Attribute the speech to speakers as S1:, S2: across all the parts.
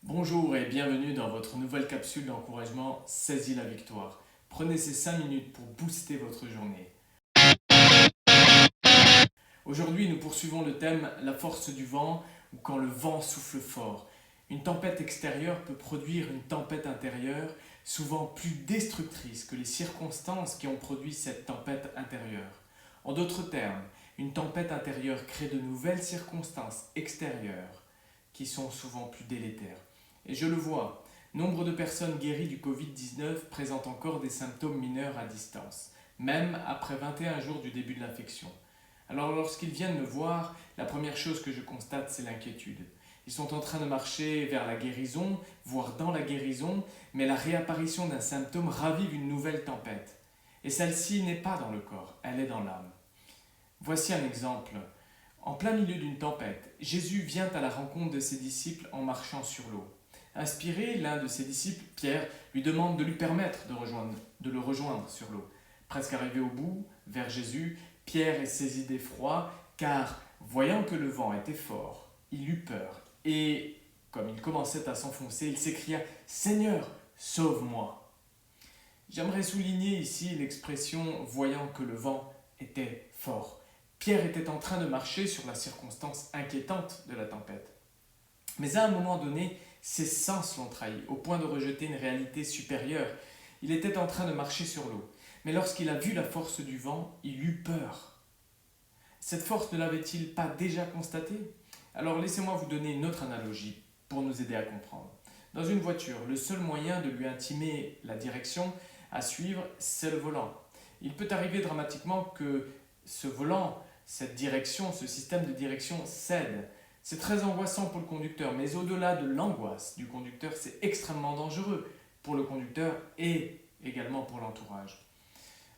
S1: Bonjour et bienvenue dans votre nouvelle capsule d'encouragement Saisis la victoire. Prenez ces 5 minutes pour booster votre journée. Aujourd'hui, nous poursuivons le thème La force du vent ou quand le vent souffle fort. Une tempête extérieure peut produire une tempête intérieure, souvent plus destructrice que les circonstances qui ont produit cette tempête intérieure. En d'autres termes, une tempête intérieure crée de nouvelles circonstances extérieures qui sont souvent plus délétères. Et je le vois, nombre de personnes guéries du Covid-19 présentent encore des symptômes mineurs à distance, même après 21 jours du début de l'infection. Alors lorsqu'ils viennent me voir, la première chose que je constate, c'est l'inquiétude. Ils sont en train de marcher vers la guérison, voire dans la guérison, mais la réapparition d'un symptôme ravive une nouvelle tempête. Et celle-ci n'est pas dans le corps, elle est dans l'âme. Voici un exemple. En plein milieu d'une tempête, Jésus vient à la rencontre de ses disciples en marchant sur l'eau. Inspiré, l'un de ses disciples, Pierre, lui demande de lui permettre de le rejoindre sur l'eau. Presque arrivé au bout, vers Jésus, Pierre est saisi d'effroi, car, voyant que le vent était fort, il eut peur, et, comme il commençait à s'enfoncer, il s'écria « Seigneur, sauve-moi !» J'aimerais souligner ici l'expression « voyant que le vent était fort ». Pierre était en train de marcher sur la circonstance inquiétante de la tempête. Mais à un moment donné, ses sens l'ont trahi, au point de rejeter une réalité supérieure. Il était en train de marcher sur l'eau. Mais lorsqu'il a vu la force du vent, il eut peur. Cette force ne l'avait-il pas déjà constatée? Alors laissez-moi vous donner une autre analogie pour nous aider à comprendre. Dans une voiture, le seul moyen de lui intimer la direction à suivre, c'est le volant. Il peut arriver dramatiquement que ce volant, cette direction, ce système de direction cède. C'est très angoissant pour le conducteur, mais au-delà de l'angoisse du conducteur, c'est extrêmement dangereux pour le conducteur et également pour l'entourage.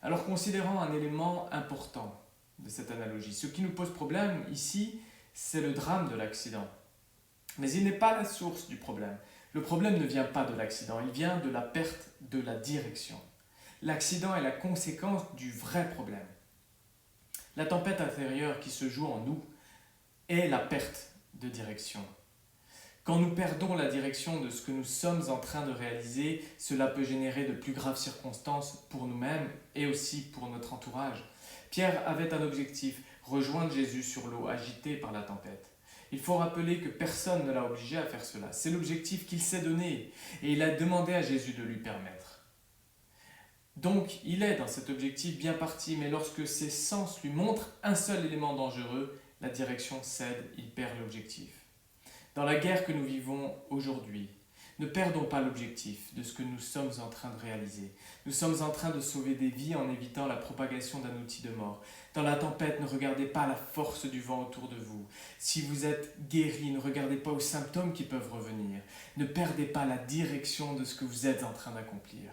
S1: Alors considérons un élément important de cette analogie. Ce qui nous pose problème ici, c'est le drame de l'accident. Mais il n'est pas la source du problème. Le problème ne vient pas de l'accident, il vient de la perte de la direction. L'accident est la conséquence du vrai problème. La tempête intérieure qui se joue en nous est la perte de direction. Quand nous perdons la direction de ce que nous sommes en train de réaliser, cela peut générer de plus graves circonstances pour nous-mêmes et aussi pour notre entourage. Pierre avait un objectif, rejoindre Jésus sur l'eau agitée par la tempête. Il faut rappeler que personne ne l'a obligé à faire cela. C'est l'objectif qu'il s'est donné et il a demandé à Jésus de lui permettre. Donc, il est dans cet objectif bien parti, mais lorsque ses sens lui montrent un seul élément dangereux, la direction cède, il perd l'objectif. Dans la guerre que nous vivons aujourd'hui, ne perdons pas l'objectif de ce que nous sommes en train de réaliser. Nous sommes en train de sauver des vies en évitant la propagation d'un outil de mort. Dans la tempête, ne regardez pas la force du vent autour de vous. Si vous êtes guéri, ne regardez pas aux symptômes qui peuvent revenir. Ne perdez pas la direction de ce que vous êtes en train d'accomplir.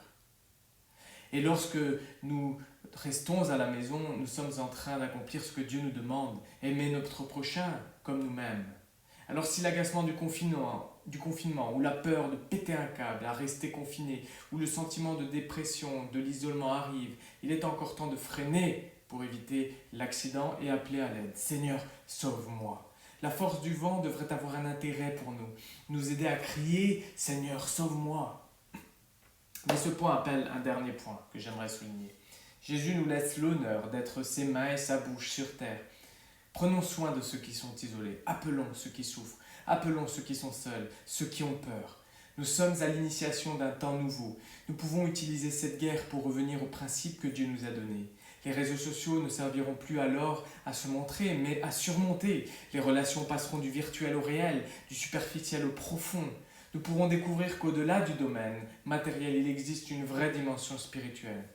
S1: Et lorsque nous restons à la maison, nous sommes en train d'accomplir ce que Dieu nous demande, aimer notre prochain comme nous-mêmes. Alors si l'agacement du confinement ou la peur de péter un câble, à rester confiné, ou le sentiment de dépression, de l'isolement arrive, il est encore temps de freiner pour éviter l'accident et appeler à l'aide. Seigneur, sauve-moi. La force du vent devrait avoir un intérêt pour nous, nous aider à crier « Seigneur, sauve-moi ». Mais ce point appelle un dernier point que j'aimerais souligner. Jésus nous laisse l'honneur d'être ses mains et sa bouche sur terre. Prenons soin de ceux qui sont isolés, appelons ceux qui souffrent, appelons ceux qui sont seuls, ceux qui ont peur. Nous sommes à l'initiation d'un temps nouveau. Nous pouvons utiliser cette guerre pour revenir aux principes que Dieu nous a donnés. Les réseaux sociaux ne serviront plus alors à se montrer, mais à surmonter. Les relations passeront du virtuel au réel, du superficiel au profond. Nous pourrons découvrir qu'au-delà du domaine matériel, il existe une vraie dimension spirituelle.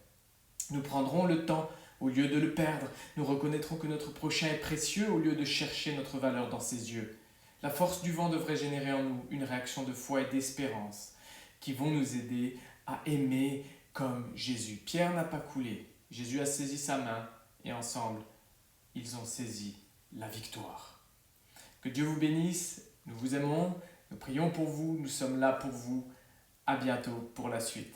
S1: Nous prendrons le temps au lieu de le perdre. Nous reconnaîtrons que notre prochain est précieux au lieu de chercher notre valeur dans ses yeux. La force du vent devrait générer en nous une réaction de foi et d'espérance qui vont nous aider à aimer comme Jésus. Pierre n'a pas coulé. Jésus a saisi sa main et ensemble, ils ont saisi la victoire. Que Dieu vous bénisse. Nous vous aimons. Nous prions pour vous, nous sommes là pour vous. À bientôt pour la suite.